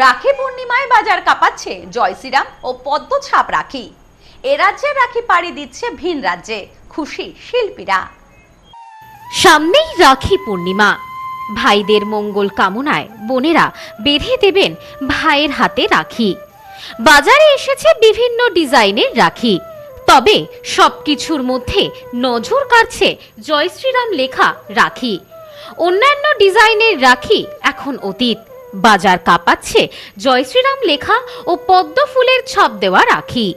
রাখি পূর্ণিমায় বাজার কাঁপাচ্ছে জয় শ্রীরাম ও পদ্ম ছাপ রাখি। এ রাজ্যের রাখি পাড়ি দিচ্ছে ভিন রাজ্যে, খুশি শিল্পীরা। সামনেই রাখি পূর্ণিমা, ভাইদের মঙ্গল কামনায় বোনেরা বেঁধে দেবেন ভাইয়ের হাতে রাখি। বাজারে এসেছে বিভিন্ন ডিজাইনের রাখি, তবে সবকিছুর মধ্যে নজর কাড়ছে জয় শ্রীরাম লেখা রাখি। অন্যান্য ডিজাইনের রাখি এখন অতীত, বাজার কাঁপাচ্ছে জয় শ্রীরাম লেখা ও পদ্ম ফুলের ছাপ দেওয়া রাখি।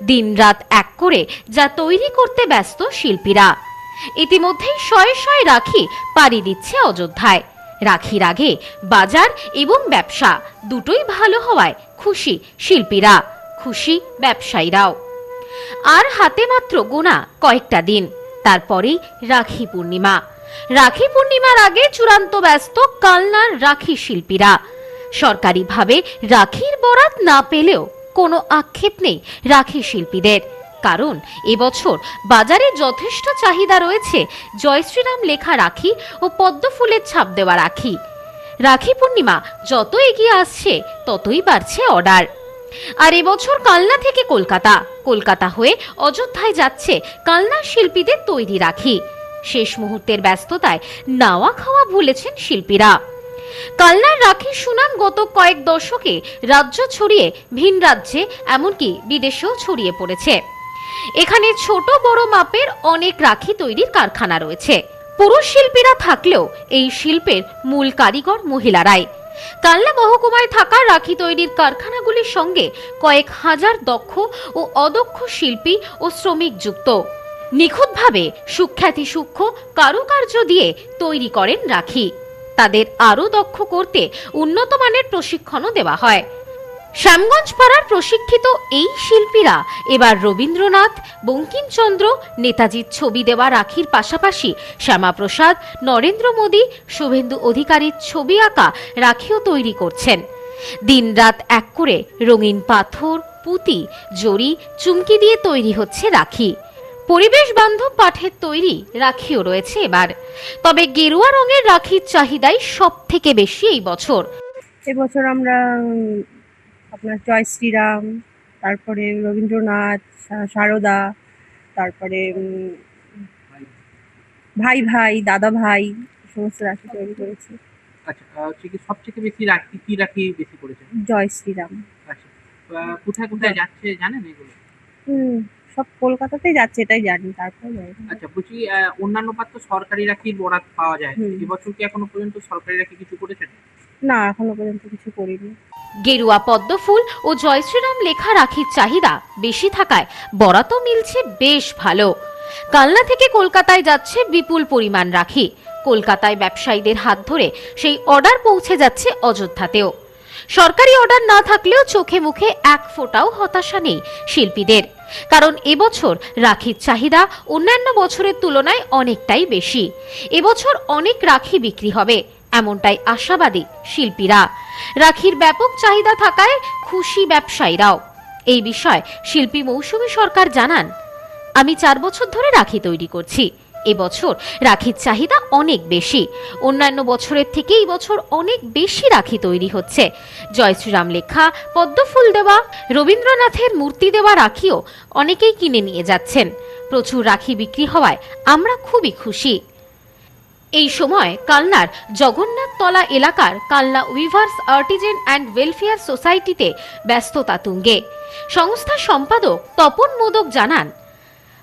দিনরাত এক করে যা তৈরি করতে ব্যস্ত শিল্পীরা। ইতিমধ্যেই শয়ে শয়ে রাখি পাড়ি দিচ্ছে অযোধ্যায়। রাখির আগে বাজার এবং ব্যবসা দুটোই ভালো হওয়ায় খুশি শিল্পীরা, খুশি ব্যবসায়ীরাও। আর হাতে মাত্র গোনা কয়েকটা দিন, তারপরেই রাখি পূর্ণিমা। রাখি পূর্ণিমার আগে চূড়ান্ত ব্যস্ত কালনার রাখি শিল্পীরা। সরকারিভাবে রাখির বরাত না পেলেও কোনো আক্ষেপ নেই রাখি শিল্পীদের, কারণ এবছর বাজারে যথেষ্ট চাহিদা রয়েছে জয় শ্রীরাম লেখা রাখি ও পদ্ম ফুলের ছাপ দেওয়া রাখি। রাখি পূর্ণিমা যত এগিয়ে আসছে ততই বাড়ছে অর্ডার। আর এবছর কালনা থেকে কলকাতা, কলকাতা হয়ে অযোধ্যায় যাচ্ছে কালনার শিল্পীদের তৈরি রাখি। শেষ মুহূর্তের ব্যস্ততায় নাওয়া খাওয়া ভুলেছেন শিল্পীরা। কালনার রাখির সুনাম গত কয়েক দশকে রাজ্য ছড়িয়ে ভিন রাজ্যে, এমনকি বিদেশেও ছড়িয়ে পড়েছে। এখানে ছোট বড় মাপের অনেক রাখি তৈরির কারখানা রয়েছে। পুরুষ শিল্পীরা থাকলেও এই শিল্পের মূল কারিগর মহিলারাই। কালনা মহকুমায় থাকা রাখি তৈরির কারখানাগুলির সঙ্গে কয়েক হাজার দক্ষ ও অদক্ষ শিল্পী ও শ্রমিক যুক্ত। নিখুঁতভাবে সুখ্যাতি সূক্ষ্ম কারুকার্য দিয়ে তৈরি করেন রাখি। তাদের আরও দক্ষ করতে উন্নত মানের প্রশিক্ষণও দেওয়া হয়। শ্যামগঞ্জ পাড়ার প্রশিক্ষিত এই শিল্পীরা এবার রবীন্দ্রনাথ, বঙ্কিমচন্দ্র, নেতাজির ছবি দেওয়া রাখির পাশাপাশি শ্যামাপ্রসাদ, নরেন্দ্র মোদী, শুভেন্দু অধিকারীর ছবি আঁকা রাখিও তৈরি করছেন। দিনরাত এক করে রঙিন পাথর, পুঁতি, জড়ি, চুমকি দিয়ে তৈরি হচ্ছে রাখি। পরিবেশ বান্ধব পাঠের তৈরি রাখিও রয়েছে এবার, তবে গেরুয়া রঙের রাখির চাহিদাই সব থেকে বেশি এই বছর। এবছর আমরা আপনার জয় শ্রীরাম, তারপরে রবীন্দ্রনাথ, সারদা, তারপরে ভাই ভাই, দাদা ভাই, সমস্ত রাখি তৈরি করেছি। আচ্ছা, সবথেকে বেশি রাখি কি রাখি বেশি করেছেন? জয় শ্রীরাম। আচ্ছা, কোথায় কোথায় যাচ্ছে জানেন এগুলো? সব কলকাতাতেই যাচ্ছে, এটাই জানি। তারপরে আচ্ছা, বলছি অন্যান্য পাত্র সরকারি রাখির বরাত পাওয়া যায়, এবছর কি এখনো পর্যন্ত সরকারি রাখি কিছু করেছেন? না, এখনো পর্যন্ত কিছু করিনি। গেরুয়া পদ্ম ফুল ও জয় শ্রীরাম লেখা রাখির চাহিদা বেশি থাকায় বরাতও মিলছে বেশ ভালো। কালনা থেকে কলকাতায় যাচ্ছে বিপুল পরিমাণ রাখি। কলকাতায় ব্যবসায়ীদের হাত ধরে সেই অর্ডার পৌঁছে যাচ্ছে অযোধ্যাতেও। সরকারি অর্ডার না থাকলেও চোখে মুখে এক ফোঁটাও হতাশা নেই শিল্পীদের, কারণ এবছর রাখির চাহিদা অন্যান্য বছরের তুলনায় অনেকটাই বেশি। এবছর অনেক রাখি বিক্রি হবে এমনটাই আশাবাদী শিল্পীরা। রাখির ব্যাপক চাহিদা থাকায় খুশি ব্যবসায়ীরাও। এই বিষয়ে শিল্পী মৌসুমী সরকার জানান, আমি 4 বছর ধরে রাখি তৈরি করছি। এবছর রাখির চাহিদা অনেক বেশি। অন্যান্য বছরের থেকে এই বছর অনেক বেশি রাখি তৈরি হচ্ছে। জয় শ্রীরাম লেখা, পদ্ম ফুল দেওয়া, রবীন্দ্রনাথের মূর্তি দেওয়া রাখিও অনেকেই কিনে নিয়ে যাচ্ছেন। প্রচুর রাখি বিক্রি হওয়ায় আমরা খুবই খুশি। এই সময় কালনার জগন্নাথতলা এলাকার Kalna weavers artisan and welfare সোসাইটিতে ব্যস্ততা তুঙ্গে। সংস্থার সম্পাদক তপন মোদক জানান,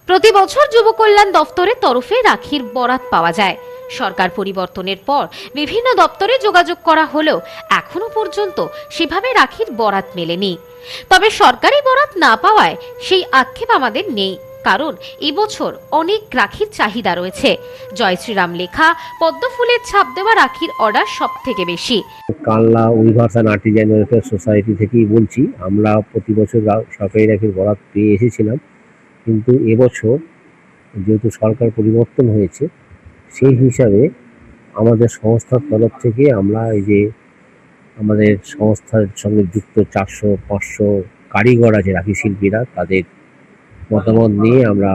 প্রতি বছর যুব কল্যাণ দপ্তরের তরফে রাখির বরাত পাওয়া যায়। সরকার পরিবর্তনের পর বিভিন্ন দপ্তরে যোগাযোগ করা হলেও এখনো পর্যন্ত সেভাবে রাখির বরাত মেলেনি। তবে সরকারি বরাত না পাওয়ায় সেই আক্ষেপ আমাদের নেই, কারণ এবছর অনেক রাখির চাহিদা রয়েছে। জয় শ্রীরাম লেখা, পদ্ম ফুলের ছাপ দেওয়া রাখির অর্ডার সব থেকে বেশি। Kalna weavers and Artisan welfare society থেকেই বলছি। আমরা প্রতি বছর সরকারি রাখির বরাত পেয়ে এসেছিলাম, কিন্তু এবছর যেহেতু সরকার পরিবর্তন হয়েছে, সেই হিসাবে আমাদের সংস্থার তরফ থেকে আমরা এই যে আমাদের সংস্থার সঙ্গে যুক্ত 400-500 কারিগর আছে রাখি শিল্পীরা, তাদের মতামত নিয়ে আমরা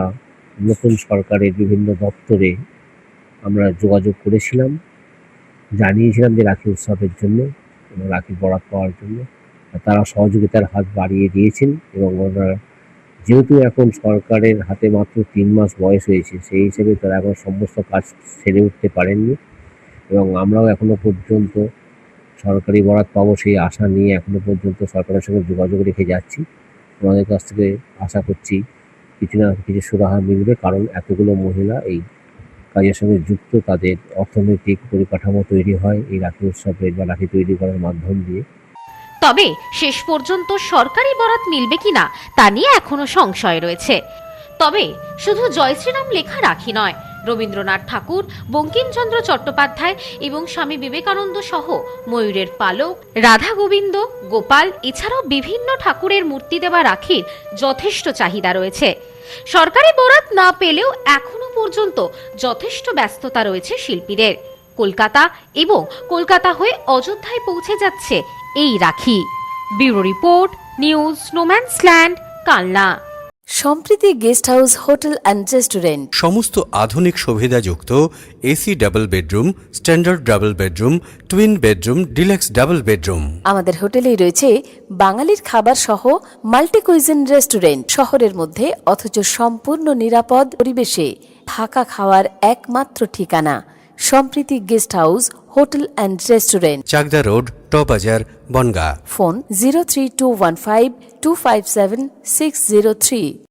নতুন সরকারের বিভিন্ন দপ্তরে আমরা যোগাযোগ করেছিলাম, জানিয়েছিলাম যে রাখি উৎসবের জন্য এবং রাখির বরাত পাওয়ার জন্য। তারা সহযোগিতার হাত বাড়িয়ে দিয়েছেন এবং ওনারা যেহেতু এখন সরকারের হাতে মাত্র 3 মাস বয়স হয়েছে, সেই হিসেবে তারা এখন সমস্ত কাজ সেরে উঠতে পারেননি এবং আমরাও এখনো পর্যন্ত সরকারি বরাত পাবো সেই আশা নিয়ে এখনো পর্যন্ত সরকারের সঙ্গে যোগাযোগ রেখে যাচ্ছি। ওনাদের কাছ থেকে আশা করছি কিছু না কিছু সুরাহা মিলবে, কারণ এতগুলো মহিলা এই কাজের সঙ্গে যুক্ত, তাদের অর্থনৈতিক পরিকাঠামো তৈরি হয় এই রাখি উৎসবের বা রাখি তৈরি করার মাধ্যম দিয়ে। তবে শেষ পর্যন্ত সরকারি বরাত মিলবে কিনা তা নিয়ে এখনো সংশয় রয়েছে। তবে শুধু জয় শ্রীরাম লেখা রাখি নয়, রবীন্দ্রনাথ ঠাকুর, বঙ্কিমচন্দ্র চট্টোপাধ্যায় এবং স্বামী বিবেকানন্দ সহ ময়ূরের পালক, রাধা গোবিন্দ, গোপাল এছাড়াও বিভিন্ন ঠাকুরের মূর্তি দেওয়া রাখির যথেষ্ট চাহিদা রয়েছে। সরকারি বরাত না পেলেও এখনো পর্যন্ত যথেষ্ট ব্যস্ততা রয়েছে শিল্পীদের। কলকাতা এবং কলকাতা হয়ে অযোধ্যায় পৌঁছে যাচ্ছে এই রাখি। Bureau report, news No Man's Land, Kalna. Sampriti guest house hotel and restaurant. সমস্ত আধুনিক সুবিধাযুক্ত AC double bedroom, standard double bedroom, twin bedroom, deluxe double bedroom. আমাদের হোটেলেই রয়েছে বাঙালির খাবার সহ মাল্টি কুইজিন রেস্টুরেন্ট। শহরের মধ্যে অথচ সম্পূর্ণ নিরাপদ পরিবেশে থাকা খাওয়ার একমাত্র ঠিকানা Sampriti guest house hotel and restaurant, Chakdah road, টবাজার, বনগাঁ। ফোন 03215257603।